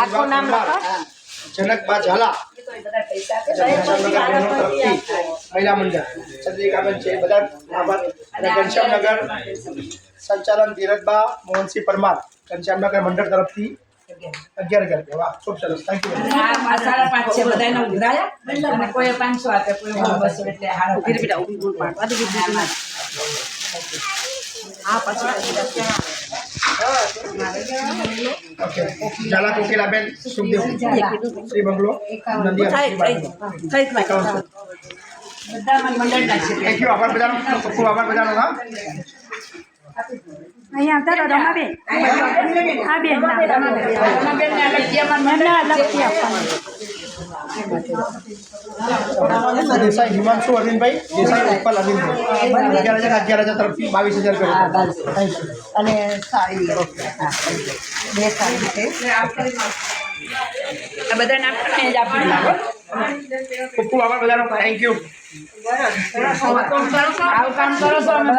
આખું નામ લખો. જનકબા ઝાલા મહિલા મંડળ ચંદ્રિકાબેન છે બધા આભાર. અને ઘનશ્યામનગર સંચાલન ધીરજબા મોહનસિંહ પરમાર ઘનશ્યામનગર મંડળ તરફથી 11,000. વાહ ખૂબ સરસ, થેન્ક યુ. 5.5 છે બધાને ઉઘરાયા. કોઈ 500 આપે, કોઈ 200, એટલે હારો ધીરે બેટા ઊભી બોલ પાડ વાદી બીજી હા પછી ઓકે ઝાલા કોકિલાબેન સુખદેવ શ્રી બંગલો નંદિયા થઈ બધા મંડળના છે. Thank you. આભાર બધાનો, ખૂબ ખૂબ આભાર બધાનો. હા અહીંયા આવતા તો રમાબેન આ બેન રમાબેનને અલગથી મંડળ લખી આપવાનું દેસાઈ હિમાંશુ અરવિંદભાઈ, દેસાઈ ઉત્પલ અરવિંદભાઈ 11,000 તરફથી 22,000 કર્યો. Thank you. અને સાડી બે સાડી છે આ બધાને આપણે જ આપી દીધા. ખૂબ ખૂબ આભાર બધાનો. Thank you. આવું કામ કરો છો અમે